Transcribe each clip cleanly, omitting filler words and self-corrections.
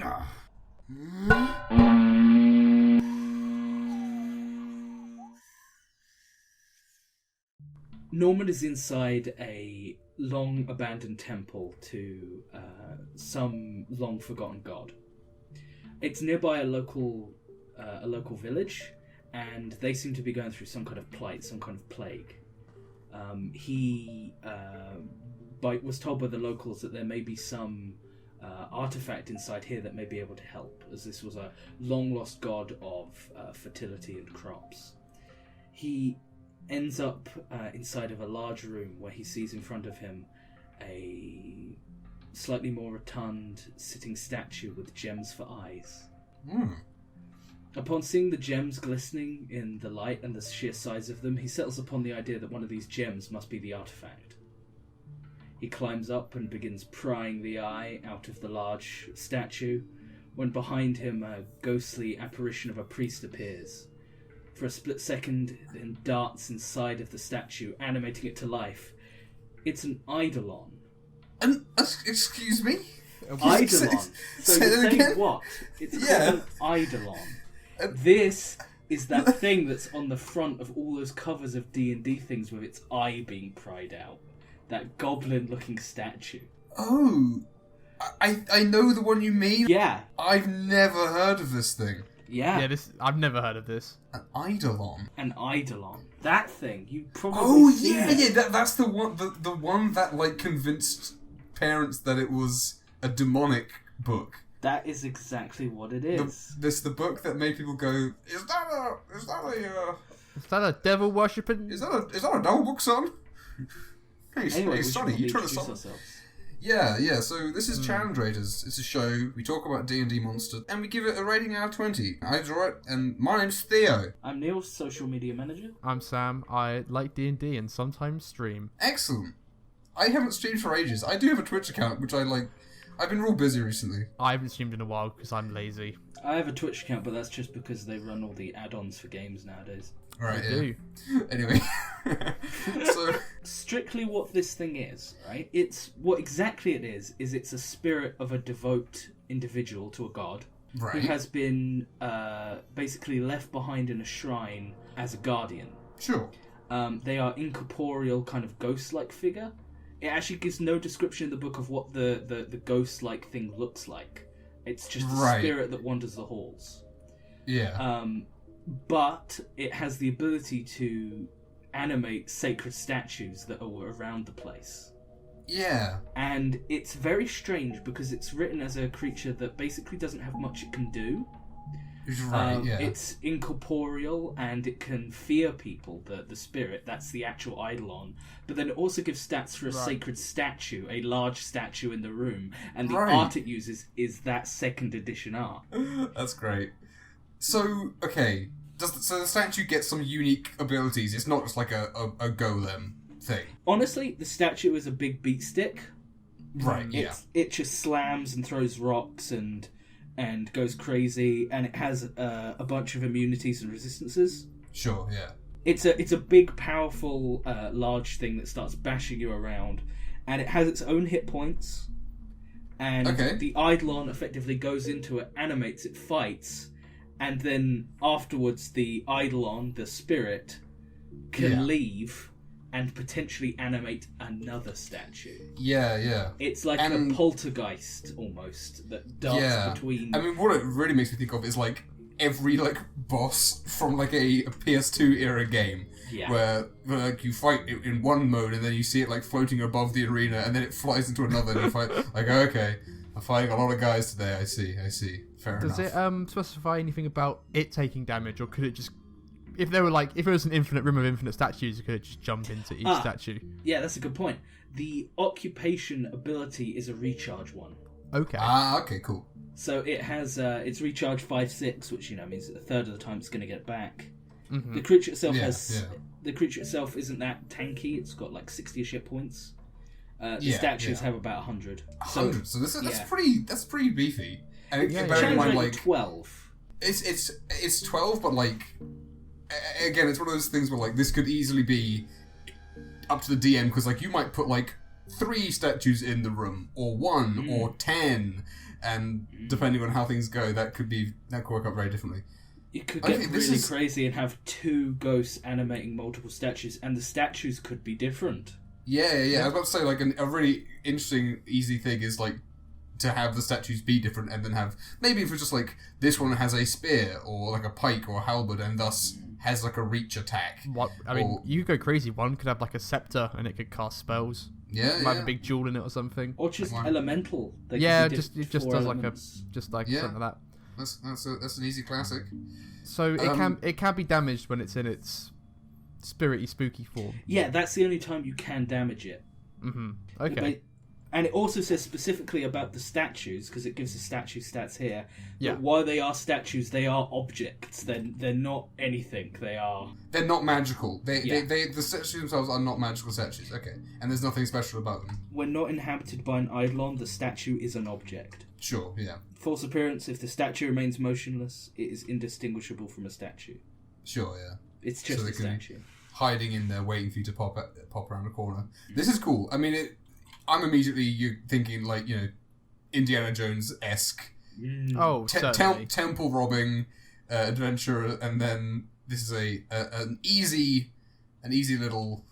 Ah. Norman is inside a long abandoned temple to some long forgotten god. It's nearby a local village, and they seem to be going through some kind of plight, some kind of plague. He was told by the locals that there may be some artifact inside here that may be able to help, as this was a long lost god of fertility and crops. He ends up inside of a large room where he sees in front of him a slightly more rotund sitting statue with gems for eyes. Upon seeing the gems glistening in the light and the sheer size of them, he settles upon the idea that one of these gems must be the artifact. He climbs up and begins prying the eye out of the large statue, when behind him a ghostly apparition of a priest appears. For a split second, then darts inside of the statue, animating it to life. It's an Eidolon. Excuse me? Eidolon. So say you're that saying again? what? It's called an Eidolon. This is that thing that's on the front of all those covers of D&D things with its eye being pried out. That goblin-looking statue. Oh, I know the one you mean. Yeah. I've never heard of this thing. Yeah. Yeah, I've never heard of this. An Eidolon. An Eidolon. That thing. You probably That's the one. The one that like convinced parents that it was a demonic book. That is exactly what it is. The book that made people go, is that a devil worshipping? a devil book, son? Hey, Anyway, Sonny, you trying to introduce solve? ourselves. Yeah. So this is Challenge Raiders. It's a show. We talk about D&D monsters, and we give it a rating out of 20. I draw it, and my name's Theo. I'm Neil, social media manager. I'm Sam. I like D&D and sometimes stream. Excellent. I haven't streamed for ages. I do have a Twitch account, which I like. I've been real busy recently. I haven't streamed in a while because I'm lazy. I have a Twitch account, but that's just because they run all the add-ons for games nowadays. Right. I Yeah. do. Anyway, so Strictly what this thing is, right? It's what exactly it is it's a spirit of a devout individual to a god who right. has been basically left behind in a shrine as a guardian. Sure. They are incorporeal, kind of ghost-like figure. It actually gives no description in the book of what the ghost-like thing looks like. It's just a Right. spirit that wanders the halls. Yeah. But it has the ability to animate sacred statues that are around the place. Yeah. And it's very strange because it's written as a creature that basically doesn't have much it can do. Right. Yeah. It's incorporeal and it can fear people, the spirit. That's the actual Eidolon. But then it also gives stats for a sacred statue, a large statue in the room. And the art it uses is that 2nd edition art. That's great. So, okay. So the statue gets some unique abilities. It's not just like a golem thing. Honestly, the statue is a big beat stick. Right, yeah. It just slams and throws rocks and goes crazy, and it has a bunch of immunities and resistances. Sure, yeah. It's a big, powerful, large thing that starts bashing you around, and it has its own hit points. And the Eidolon effectively goes into it, animates it, fights, and then afterwards the Eidolon, the spirit, can leave and potentially animate another statue. Yeah. It's like a poltergeist, almost, that darts between... I mean, what it really makes me think of is, like, every, like, boss from, like, a PS2 era game. Yeah. Where, like, you fight in one mode, and then you see it, like, floating above the arena, and then it flies into another, and you fight... Like, okay, I'm fighting a lot of guys today, I see. Fair enough. Does it specify anything about it taking damage, or could it just... If there were if it was an infinite room of infinite statues, you could just jump into each statue. Yeah, that's a good point. The occupation ability is a recharge one. Okay. Okay, cool. So it has it's recharge 5/6, which means a third of the time it's going to get it back. Mm-hmm. The creature itself the creature itself isn't that tanky. It's got like 60-ish hit points. The statues have about 100. 100. So that's pretty beefy. And bear in mind, like 12. It's 12, but like. Again, it's one of those things where, like, this could easily be up to the DM, because, like, you might put, like, 3 statues in the room, or 1, or 10, and depending on how things go, that could work out very differently. You could get really crazy and have two ghosts animating multiple statues, and the statues could be different. Yeah. I was about to say, like, a really interesting, easy thing is, like, to have the statues be different, and then have, maybe if it's just, like, this one has a spear, or, like, a pike, or a halberd, and thus has, like, a reach attack. I mean, you could go crazy. One could have, like, a scepter, and it could cast spells. Yeah, Might have a big jewel in it or something. Or just elemental. It just does elements. Something like that. That's an easy classic. So it can be damaged when it's in its spirity spooky form. Yeah, that's the only time you can damage it. Mm-hmm. Okay. And it also says specifically about the statues, because it gives the statue stats here. Yeah. But while they are statues, they are objects. They're not anything. They're not magical. The statues themselves are not magical statues. Okay, and there's nothing special about them. When not inhabited by an Eidolon, the statue is an object. Sure. Yeah. False appearance: if the statue remains motionless, it is indistinguishable from a statue. Sure. Yeah. It's just a statue. Hiding in there, waiting for you to pop around the corner. This is cool. I mean, I'm immediately thinking, like, you know, Indiana Jones-esque. Oh, temple robbing adventure, and then this is an easy little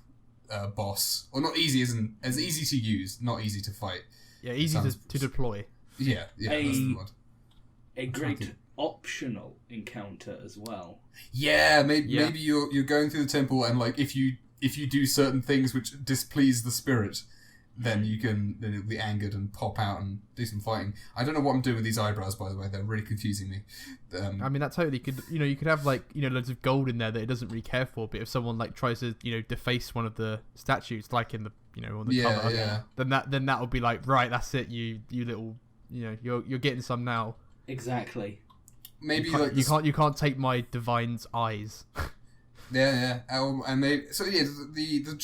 boss, or not easy as easy to use, not easy to fight. Yeah, easy to deploy. Yeah, that's the word. A great optional encounter as well. Yeah, maybe you're going through the temple, and like if you do certain things which displease the spirit, then it'll be angered and pop out and do some fighting. I don't know what I'm doing with these eyebrows, by the way. They're really confusing me. I mean, that totally could. You could have, like, loads of gold in there that it doesn't really care for. But if someone, like, tries to deface one of the statues, like in the on the cover, then that would be like, right, that's it. You little, you're getting some now. Exactly. Maybe you can't take my divine's eyes. Yeah. And the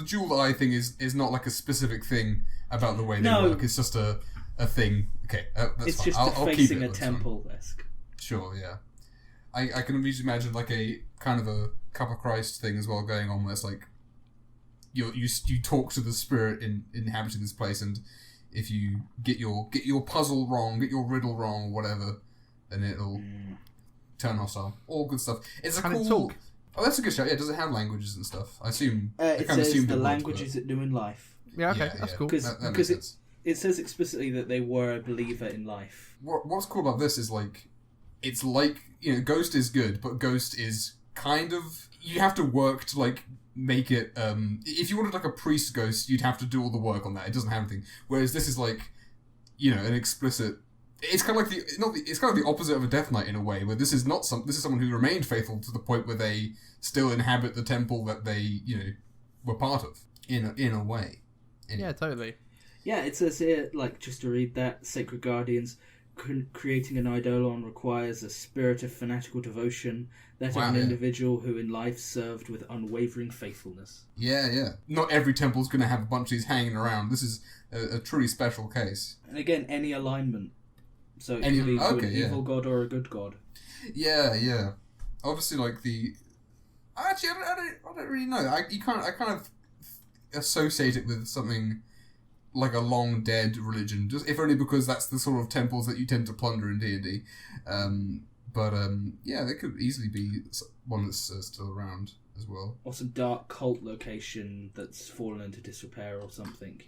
jewel eye thing is not like a specific thing about the way they work. It's just a thing. Okay, that's it's fine. just I'll keep it. A temple-esque. Sure, yeah. I can imagine like a kind of a Cup of Christ thing as well going on, where it's like you talk to the spirit inhabiting this place, and if you get your puzzle wrong, get your riddle wrong, or whatever, then it'll turn hostile. All good stuff. It's a Can cool. it talk? Oh, that's a good shout. Yeah, does it have languages and stuff? I assume. It says the languages it knew in life. Yeah, okay, that's cool. Because it says explicitly that they were a believer in life. What's cool about this is, like, it's like, Ghost is good, but Ghost is kind of... You have to work to, like, make it... if you wanted, like, a priest Ghost, you'd have to do all the work on that. It doesn't have anything. Whereas this is, like, an explicit... It's kind of like it's kind of the opposite of a Death Knight in a way, where this is someone who remained faithful to the point where they still inhabit the temple that they, were part of in a way. Anyway. Yeah, totally. Yeah, it says here, like, just to read that, Sacred Guardians, creating an Eidolon requires a spirit of fanatical devotion, that of an individual who in life served with unwavering faithfulness. Yeah. Not every temple's going to have a bunch of these hanging around. This is a truly special case. And again, any alignment. So it can be an evil god or a good god. Yeah. Obviously, like actually, I don't really know. I kind of associate it with something like a long dead religion, just if only because that's the sort of temples that you tend to plunder in D&D. Yeah, there could easily be one that's still around as well. Or some dark cult location that's fallen into disrepair or something,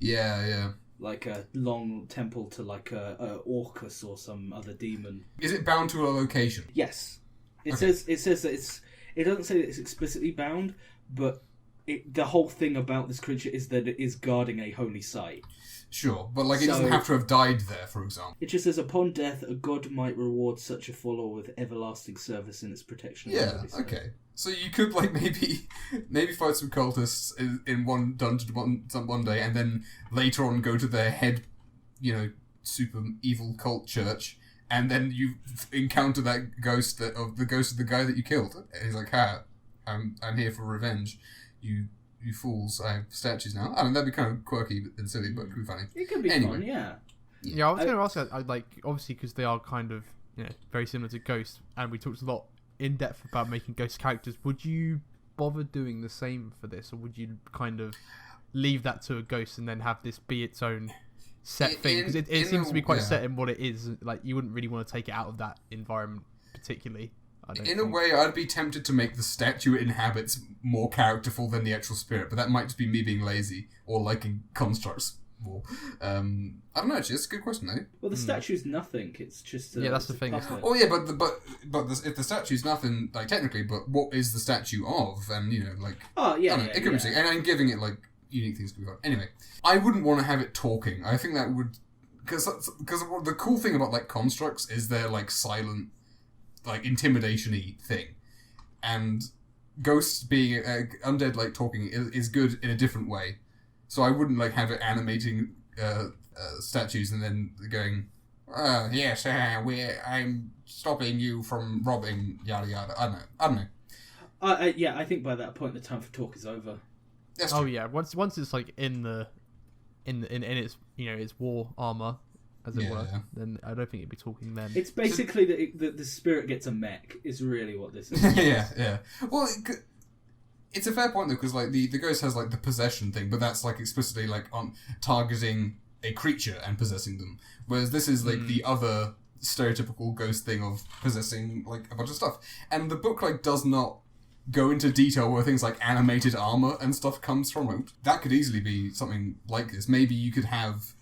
Yeah. Like a long temple to like a Orcus or some other demon. Is it bound to a location? Yes. It says that it doesn't say that it's explicitly bound, but the whole thing about this creature is that it is guarding a holy site. Sure, but it doesn't have to have died there, for example. It just says, upon death, a god might reward such a follower with everlasting service in its protection. Yeah, okay. So you could maybe fight some cultists in one dungeon one day, and then later on go to their head, super evil cult church, and then you encounter that ghost of the guy that you killed. And he's like, I'm here for revenge. You fools! I have statues now. I mean, that'd be kind of quirky and silly, but it could be funny. It could be fun, yeah. Yeah, I was going to ask. Obviously, because they are kind of very similar to Ghost, and we talked a lot in depth about making Ghost characters. Would you bother doing the same for this, or would you kind of leave that to a Ghost and then have this be its own set thing, because it seems to be quite set in what it is. Like, you wouldn't really want to take it out of that environment particularly. In a way, I'd be tempted to make the statue it inhabits more characterful than the actual spirit, but that might just be me being lazy or liking constructs more. I don't know. Actually, that's a good question, though. Well, the statue's nothing. It's just that's the thing. Oh yeah, but if the statue's nothing, like technically, but what is the statue of? And like, it could be interesting. And I'm giving it like unique things to be on. Anyway, I wouldn't want to have it talking. I think that would because the cool thing about like constructs is they're like silent, like intimidation-y thing, and ghosts being undead like talking is good in a different way. So I wouldn't like have it animating statues and then going, yes, I'm stopping you from robbing yada yada. I don't know. I think by that point the time for talk is over. That's true. Oh yeah, once it's like in its its war armor, as it were, then I don't think it'd be talking then. It's basically the spirit gets a mech is really what this is. yeah. Well, it's a fair point though, because like the ghost has like the possession thing, but that's like explicitly like on targeting a creature and possessing them, whereas this is like the other stereotypical ghost thing of possessing like a bunch of stuff. And the book like does not go into detail where things like animated armor and stuff comes from. That could easily be something like this. Maybe you could have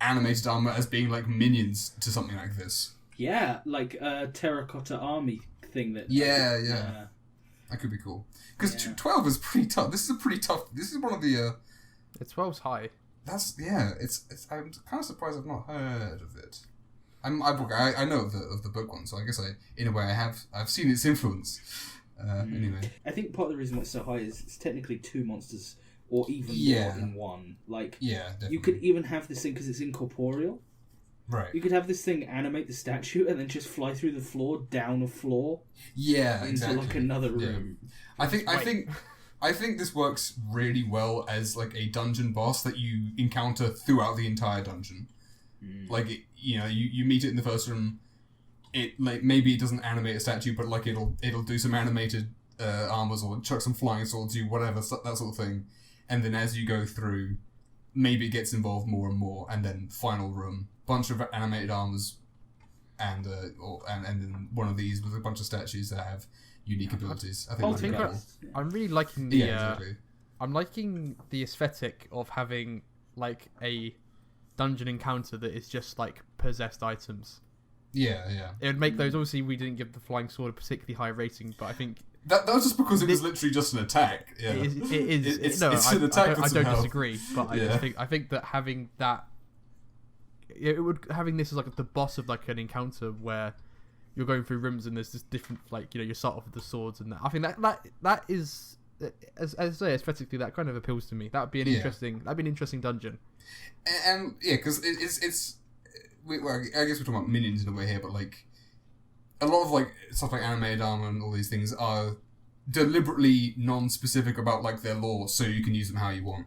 animated armor as being like minions to something like this. Yeah, like a terracotta army thing that. Yeah. That could be cool. Because 12 is pretty tough. This is one of the. 12's high. It's. I'm kind of surprised I've not heard of it. I know of the book one, so I guess in a way I've seen its influence. Anyway, I think part of the reason why it's so high is it's technically 2 monsters or even more in one. Like, definitely. You could even have this thing because it's incorporeal. Right. You could have this thing animate the statue and then just fly through the floor, down a floor. Yeah, into exactly. like another room. Yeah. I think this works really well as like a dungeon boss that you encounter throughout the entire dungeon. Like you meet it in the first room. It like maybe it doesn't animate a statue, but like it'll do some animated armors or chuck some flying swords, you whatever that sort of thing. And then as you go through, maybe it gets involved more and more. And then final room, bunch of animated armors, and then one of these with a bunch of statues that have unique abilities. I think that'd be cool. I'm really liking the. Exactly. I'm liking the aesthetic of having like a dungeon encounter that is just like possessed items. Yeah. It would make those. Obviously, we didn't give the flying sword a particularly high rating, but I think that was just because it was literally just an attack. Yeah, it is. It's an attack. I don't disagree, but I think that having that, having this as like the boss of like an encounter where you're going through rooms and there's this different like you start off with the swords and that. I think that is as I say aesthetically that kind of appeals to me. That would be an interesting dungeon. And because it's. Well, I guess we're talking about minions in a way here, but like a lot of like stuff like animated armor and all these things are deliberately non-specific about like their lore, so you can use them how you want.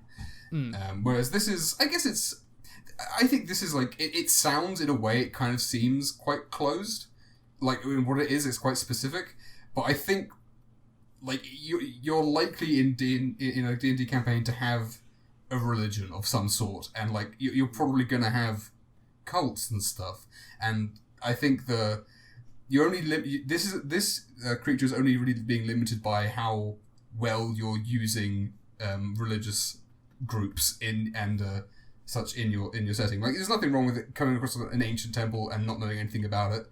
Whereas this is, I think this is like it sounds in a way it kind of seems quite closed. Like what it is, it's quite specific. But I think like you're likely in a D&D campaign to have a religion of some sort, and like you're probably gonna have cults and stuff, and I think this creature is only really being limited by how well you're using religious groups such in your setting. Like, there's nothing wrong with it coming across an ancient temple and not knowing anything about it,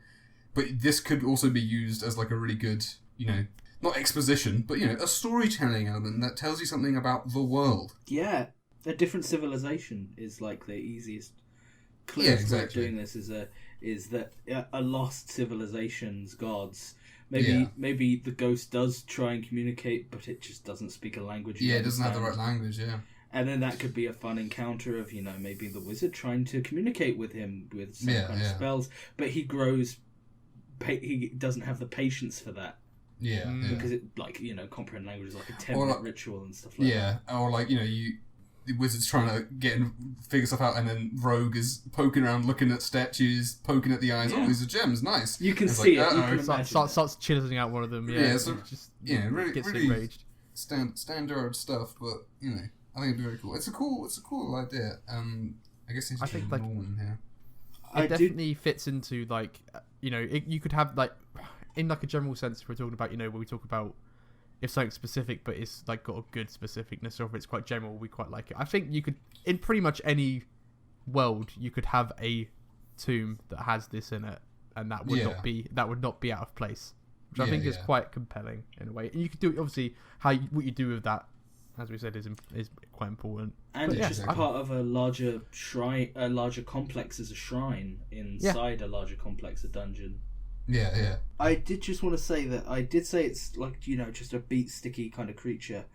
but this could also be used as like a really good, not exposition, but a storytelling element that tells you something about the world. Yeah, a different civilization is like the easiest. Clearest way of doing this is that a lost civilization's gods. Maybe the ghost does try and communicate, but it just doesn't speak a language. Yeah, it doesn't have the right language. Yeah, and then that could be a fun encounter of maybe the wizard trying to communicate with him with some kind of spells, but he doesn't have the patience for that. Yeah, because it comprehend language is like a 10-minute ritual and stuff like that. Yeah, or like the wizard's trying to figure stuff out, and then Rogue is poking around, looking at statues, poking at the eyes. Oh, these are gems, nice. You can see it. You can starts chiseling out one of them. Really, gets really enraged. Standard stuff, but I think it'd be very cool. It's a cool idea. I guess it's I think, like, Norman here. It definitely fits into, like, you could have, like, in, like, a general sense, if we're talking about, when we talk about if something's specific, but it's, like, got a good specificness, or if it's quite general, we quite like it. I think you could, in pretty much any world, you could have a tomb that has this in it, and that would not be out of place, which I think is quite compelling in a way. And you could do, obviously, what you do with that, as we said, is quite important. And it's just part of a larger shrine, a larger complex as a shrine inside a larger complex, a dungeon. Yeah. I did just want to say that I did say it's like, just a beat sticky kind of creature.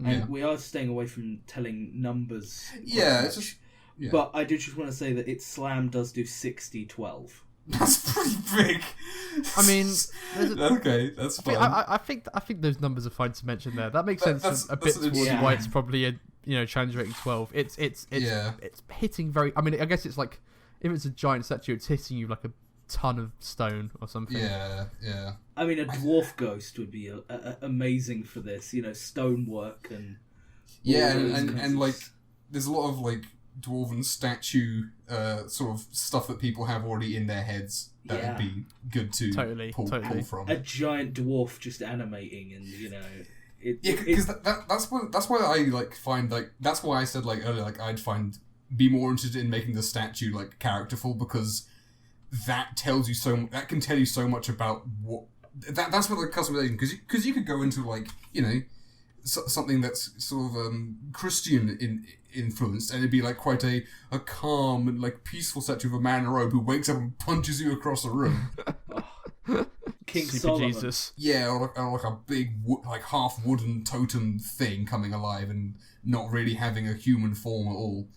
And we are staying away from telling numbers. It's just... Yeah. But I do just want to say that its slam does do 60-12. That's pretty big. I mean, okay, that's fine. I think those numbers are fine to mention there. That makes sense a bit towards why it's probably a challenge rating 12. It's hitting very. I mean, I guess it's like if it's a giant statue, it's hitting you like a ton of stone or something. Yeah. I mean, a dwarf ghost would be amazing for this. Stonework and and like there's a lot of like dwarven statue sort of stuff that people have already in their heads that would be good to pull from. A giant dwarf just animating, and because that's why I like find like that's why I said like earlier like I'd be more interested in making the statue like characterful, because that tells you that can tell you so much about what that's what the customization, because you could go into like something that's sort of Christian influenced, and it'd be like quite a calm and like peaceful statue of a man in a robe who wakes up and punches you across the room. King Super Solomon. Jesus. Yeah, or like a big like half wooden totem thing coming alive and not really having a human form at all.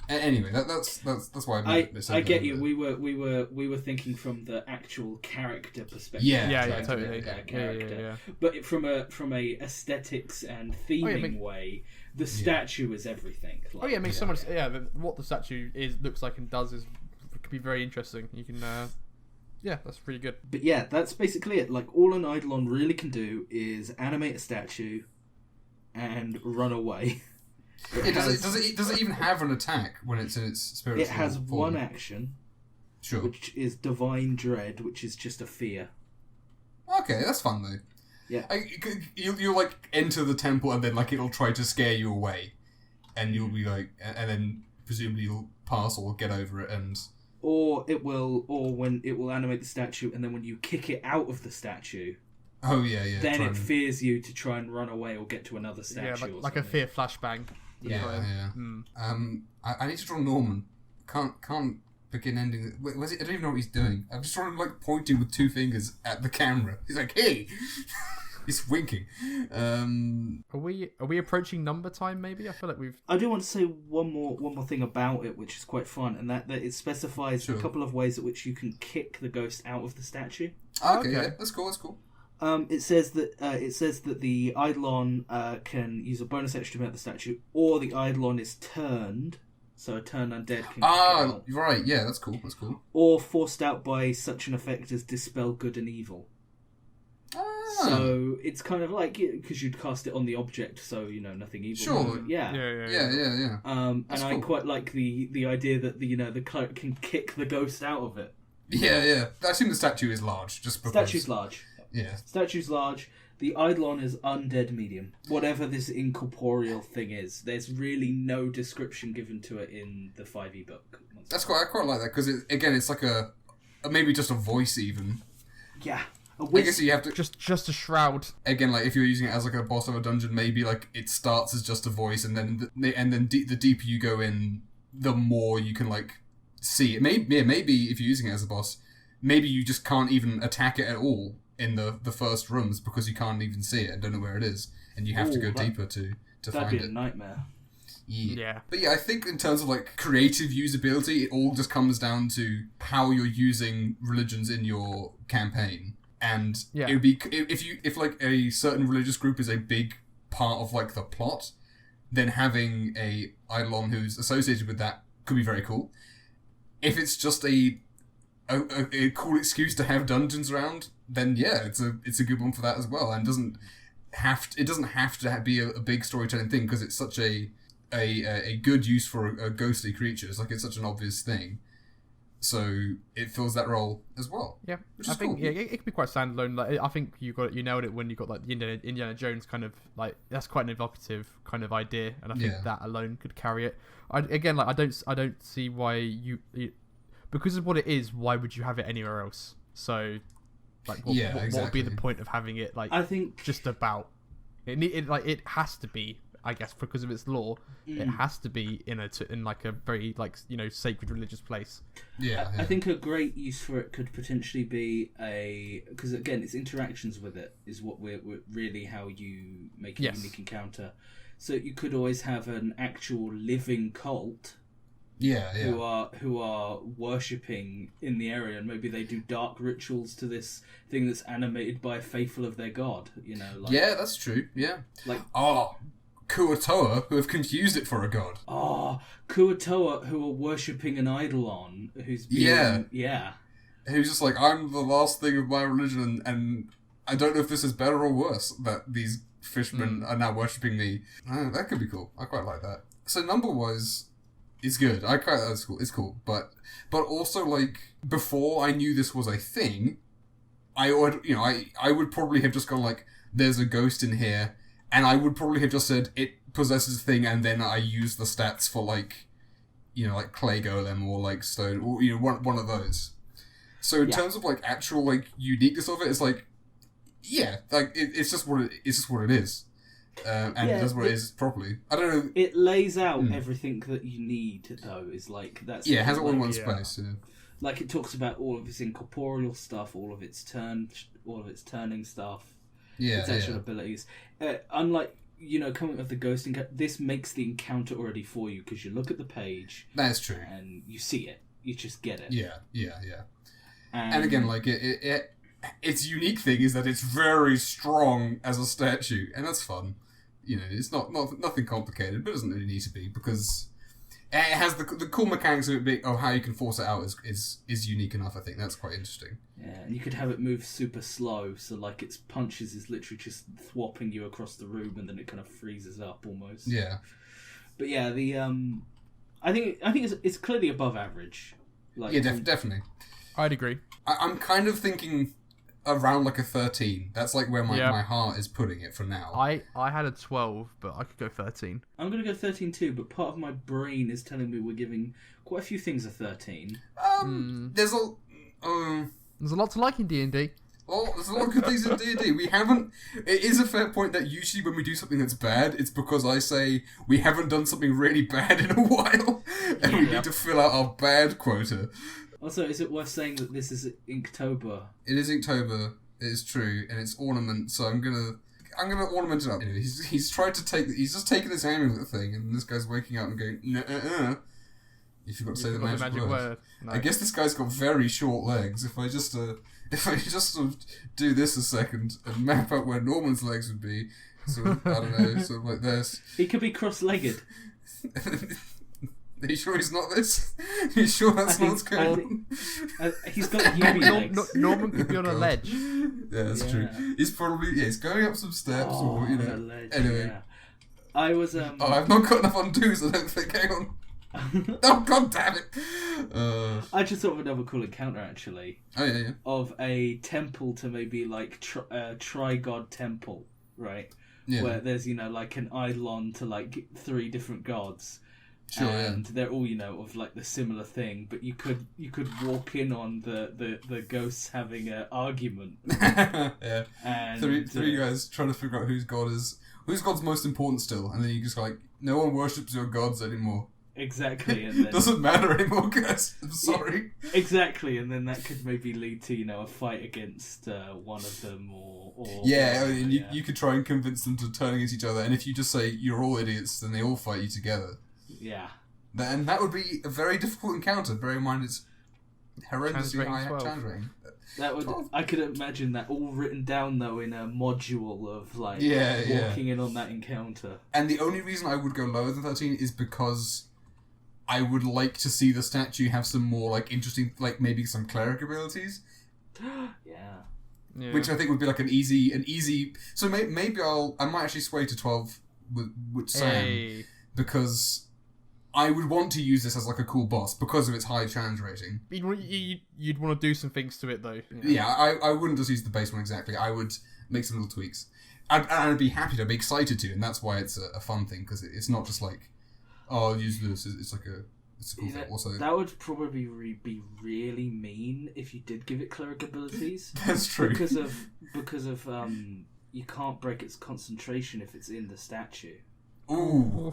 Anyway, that's why I get you. We were thinking from the actual character perspective. Yeah, totally. Character. But from a aesthetics and theming way, the statue is everything. Like, it makes so much. Yeah, what the statue looks like and does could be very interesting. You can. That's pretty good. But yeah, that's basically it. Like, all an Eidolon really can do is animate a statue and run away. Does it even have an attack when it's in its spiritual It has form? one action, sure, which is Divine Dread, which is just a fear. Okay, that's fun though. Yeah, you'll like enter the temple and then like it'll try to scare you away, and you'll be like, and then presumably you'll pass or get over it, and or when it will animate the statue, and then when you kick it out of the statue. Oh yeah. Then it fears you to try and run away or get to another statue. Yeah, like a fear flashbang. Yeah. I need to draw Norman. Can't begin ending. Wait, I don't even know what he's doing. I'm just trying to like pointing with two fingers at the camera. He's like, hey. He's winking. Are we approaching number time? Maybe I feel like we've. I do want to say one more thing about it, which is quite fun, and that it specifies a couple of ways at which you can kick the ghost out of the statue. Okay. Yeah, that's cool. It says that the Eidolon can use a bonus action to mount the statue, or the Eidolon is turned, so a turned undead can kick it out. Right, yeah, that's cool. Or forced out by such an effect as dispel good and evil. So it's kind of like, because you'd cast it on the object, so nothing evil. Sure. Yeah. And I quite like the idea that the cleric can kick the ghost out of it. Yeah. I assume the statue is large, just because. Statue's large. Yeah. Statue's large. The Eidolon is undead medium. Whatever this incorporeal thing is, there's really no description given to it in the 5e book. I quite like that, because it's like a maybe just a voice even. Yeah. I guess you have to just a shroud. Again, like if you're using it as like a boss of a dungeon, maybe like it starts as just a voice, and then the deeper you go in, the more you can like see it. Maybe if you're using it as a boss, maybe you just can't even attack it at all in the first rooms because you can't even see it and don't know where it is, and you have to go deeper to find it. That'd be a nightmare. Yeah. But yeah, I think in terms of like creative usability, it all just comes down to how you're using religions in your campaign. And it would be if like a certain religious group is a big part of like the plot, then having a Eidolon who's associated with that could be very cool. If it's just a cool excuse to have dungeons around, then yeah, it's a good one for that as well, and it doesn't have to be a big storytelling thing, because it's such a a good use for a ghostly creature. It's like it's such an obvious thing. So it fills that role as well. Yeah, which I is think cool. it could be quite standalone. Like I think you nailed it when you got like the Indiana Jones kind of like that's quite an evocative kind of idea, and I think that alone could carry it. I don't see why you because of what it is. Why would you have it anywhere else? So like what would be the point of having it like? I think just about it has to be. I guess because of its lore, it has to be in like a very sacred religious place. Yeah, I think a great use for it could potentially be because again, its interactions with it is what we're really how you make a unique encounter. So you could always have an actual living cult. Who are worshipping in the area, and maybe they do dark rituals to this thing that's animated by a faithful of their god. That's true. Yeah, Kuatoa, who have confused it for a god. Kuatoa, who are worshipping an Eidolon, who's who's just like, I'm the last thing of my religion, and I don't know if this is better or worse that these fishermen are now worshipping me. That could be cool. I quite like that. So number-wise, it's good. That's cool. It's cool, but also like before I knew this was a thing, I would probably have just gone like, there's a ghost in here. And I would probably have just said, it possesses a thing, and then I use the stats for, like clay golem, or, like, stone, or, one of those. So in terms of, like, actual, like, uniqueness of it, it's like, it's just what it is. And it does what it is properly. I don't know. It lays out everything that you need, though, is, like, that's... Yeah, it has it all in one space, Like, it talks about all of its incorporeal stuff, all of its turning stuff. Its actual abilities. Unlike, coming with the ghost encounter, this makes the encounter already for you, because you look at the page. That's true. And you see it. You just get it. Yeah. And again, like, its unique thing is that it's very strong as a statue, and that's fun. It's nothing complicated, but it doesn't really need to be, because it has the cool mechanics of how you can force it out is unique enough. I think that's quite interesting. Yeah, and you could have it move super slow, so like its punches is literally just thwopping you across the room, and then it kind of freezes up almost. Yeah, but yeah, the I think it's clearly above average. Like, definitely. I'd agree. I'm kind of thinking around like a 13. That's like where my heart is putting it for now. I had a 12, but I could go 13. I'm going to go 13 too, but part of my brain is telling me we're giving quite a few things a 13. There's a lot to like in D&D. Well, there's a lot of good things in D&D. It is a fair point that usually when we do something that's bad, it's because I say we haven't done something really bad in a while, and we need to fill out our bad quota. Also, is it worth saying that this is Inktober? It is Inktober. It is true, and it's ornament. So I'm gonna ornament it up. Anyway, he's tried to he's just taken his amulet thing, and this guy's waking up and going, you forgot to say the magic word. No. I guess this guy's got very short legs. If I just sort of do this a second and map out where Norman's legs would be, sort of, I don't know, sort of like this. He could be cross-legged. Are you sure he's not this? Are you sure that's not what's going on? He's got UV legs. Norman could be on a ledge. Yeah, that's true. He's probably he's going up some steps or a ledge, anyway. Yeah. I was I've not got enough undos, I don't think. Hang on. Oh god damn it! I just thought of another cool encounter actually. Oh yeah. Of a temple to maybe like tri-god temple, right? Yeah. Where there's like an Eidolon to like 3 different gods. Sure, and they're all of like the similar thing, but you could walk in on the ghosts having an argument. Yeah, and three guys trying to figure out whose god's most important still, and then you just go like, no one worships your gods anymore. Exactly, and then doesn't matter anymore, guys. I'm sorry. Yeah, exactly, and then that could maybe lead to a fight against one of them, or you could try and convince them to turn against each other, and if you just say you're all idiots, then they all fight you together. Yeah. And that would be a very difficult encounter, bearing in mind it's horrendously high challenge rating. That would, I could imagine that all written down though in a module of like walking in on that encounter. And the only reason I would go lower than 13 is because I would like to see the statue have some more like interesting, like maybe some cleric abilities. Yeah. Which I think would be like an easy. So maybe I might actually sway to 12 with Sam. Hey. because I would want to use this as like a cool boss because of its high challenge rating. You'd want to do some things to it though. Yeah, I wouldn't just use the base one exactly. I would make some little tweaks. I'd be happy to, I'd be excited to, and that's why it's a fun thing, because it's not just like, oh, I'll use this. It's like it's a cool thing. Also, that would probably be really mean if you did give it cleric abilities. That's true. Because of you can't break its concentration if it's in the statue. Ooh.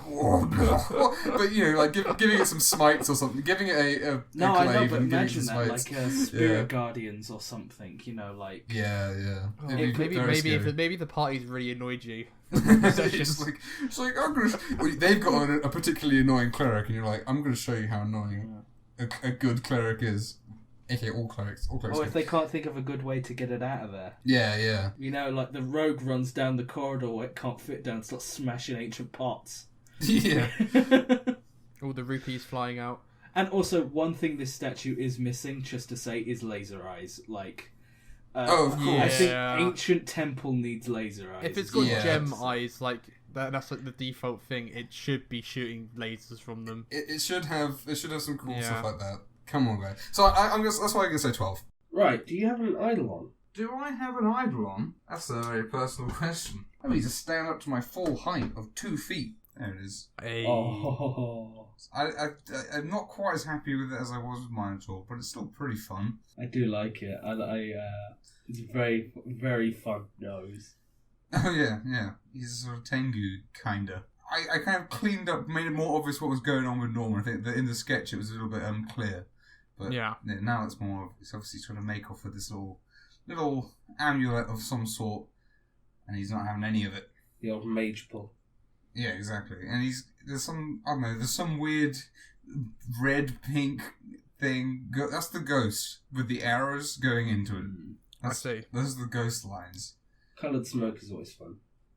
But like giving it some smites or something, giving it a no, I know, but and imagine that like spirit guardians or something. Like yeah. Oh, maybe the party's really annoyed you. it's like I'm gonna. They've got a particularly annoying cleric, and you're like, I'm going to show you how annoying a good cleric is. Okay, all clerics. Or if they can't think of a good way to get it out of there. Yeah. Like the rogue runs down the corridor where it can't fit down and starts smashing ancient pots. Yeah. All the rupees flying out. And also, one thing this statue is missing, just to say, is laser eyes. Of course. I think ancient temple needs laser eyes. If it's got gem eyes, that's like the default thing, it should be shooting lasers from them. It should have some cool stuff like that. Come on, guys. So that's why I'm going to say 12. Right, do you have an Eidolon? Do I have an Eidolon? That's a very personal question. I need to stand up to my full height of 2 feet. There it is. Hey. Oh. I'm not quite as happy with it as I was with mine at all, but it's still pretty fun. I do like it. It's a very, very fun nose. Oh, yeah. He's a sort of Tengu, kinda. I kind of cleaned up, made it more obvious what was going on with Norman. I think that in the sketch it was a little bit unclear. But now it's more obvious. He's obviously trying to make off with this little amulet of some sort, and he's not having any of it. The old mage pull. Yeah, exactly. And there's some weird red-pink thing. That's the ghost with the arrows going into it. I see. Those are the ghost lines. Coloured smoke is always fun.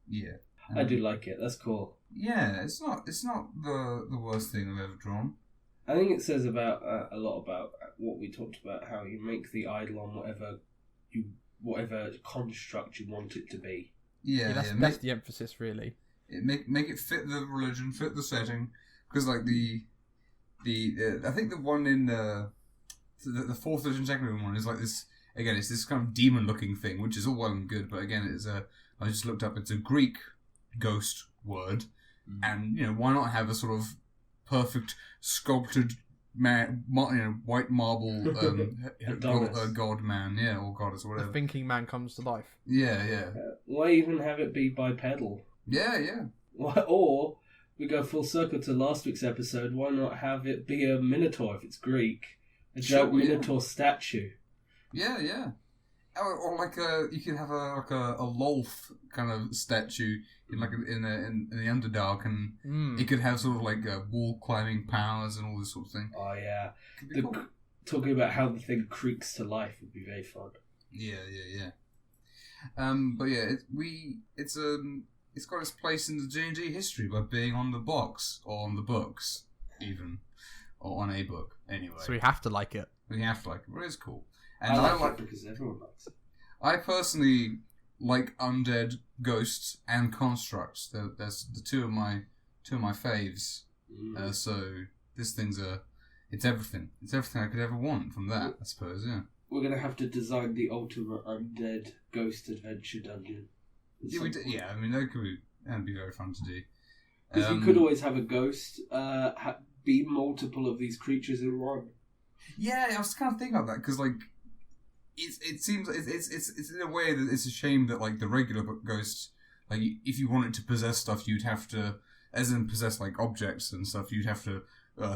Yeah. I do like it. That's cool. Yeah, it's not the worst thing I've ever drawn. I think it says about a lot about what we talked about, how you make the Eidolon whatever construct you want it to be. Yeah, that's the emphasis, really. Make it fit the religion, fit the setting, because like the I think the one in the 4th edition second one is like this again. It's this kind of demon looking thing, which is all well and good, but again, I just looked up. It's a Greek ghost word, and why not have a sort of perfect sculpted white marble god man, or goddess or whatever. The thinking man comes to life. Yeah. Why even have it be bipedal? Yeah. Or we go full circle to last week's episode. Why not have it be a minotaur if it's Greek? A giant minotaur statue. Yeah. Or like you could have a Lolth kind of statue in the Underdark, and it could have sort of like wall climbing powers and all this sort of thing. Oh yeah, cool. Talking about how the thing creaks to life would be very fun. Yeah. But yeah, it's got its place in the D&D history by being on the box or on the books, even, or on a book anyway. So we have to like it. But it's cool. And I like it because everyone likes it. I personally like undead, ghosts, and constructs. There's the two of my faves. So this thing's it's everything. It's everything I could ever want from that, I suppose. Yeah. We're gonna have to design the ultimate undead ghost adventure dungeon. Yeah, I mean that'd be very fun to do. Because you could always have a ghost be multiple of these creatures in one. Yeah, I was kind of thinking about that because like. It seems it's in a way that it's a shame that like the regular ghost, like if you wanted to possess stuff, you'd have to, as in possess like objects and stuff, you'd have to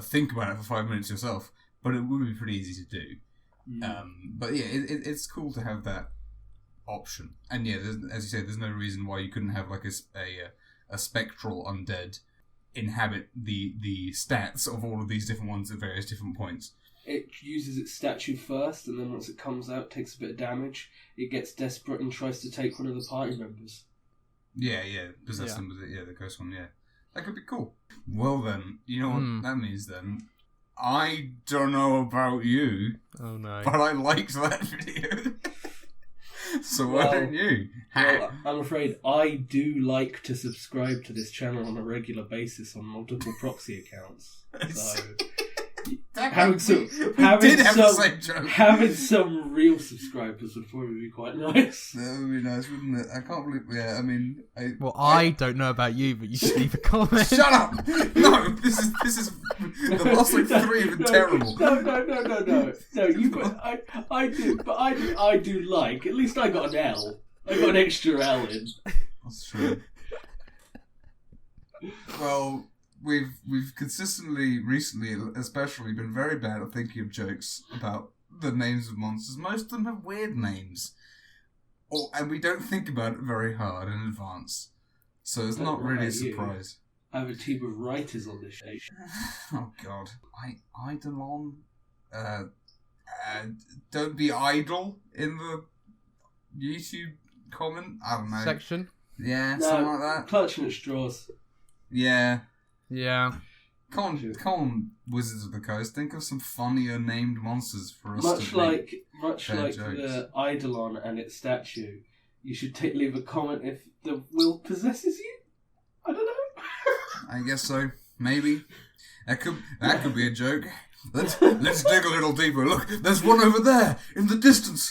think about it for 5 minutes yourself. But it would be pretty easy to do. But yeah, it's cool to have that option. And yeah, as you say, there's no reason why you couldn't have like a spectral undead inhabit the stats of all of these different ones at various different points. It uses its statue first, and then once it comes out, takes a bit of damage. It gets desperate and tries to take one of the party members. Yeah, possess them with it. Yeah, the ghost one. Yeah, that could be cool. Well then, you know what that means then. I don't know about you. Oh no! But I liked that video. So why don't you? Well, I'm afraid I do like to subscribe to this channel on a regular basis on multiple proxy accounts. So having some real subscribers would probably be quite nice. That would be nice, wouldn't it? I can't believe. Yeah, I mean, I don't know about you, but you should leave a comment. Shut up! No, this is the last like three have been terrible. No. I do like. At least I got an L. I got an extra L in. That's true. Well, we've consistently, recently, especially, been very bad at thinking of jokes about the names of monsters. Most of them have weird names, and we don't think about it very hard in advance. So it's not really a surprise. I have a team of writers on this show. Oh God, Eidolon. Don't be idle in the YouTube comment. I don't know section. Yeah, something like that. Clutching at straws. Yeah. Come on, Wizards of the Coast. Think of some funnier named monsters for us. Much like the Eidolon and its statue, you should leave a comment if the will possesses you. I don't know. I guess so. Maybe that could be a joke. Let's dig a little deeper. Look, there's one over there in the distance.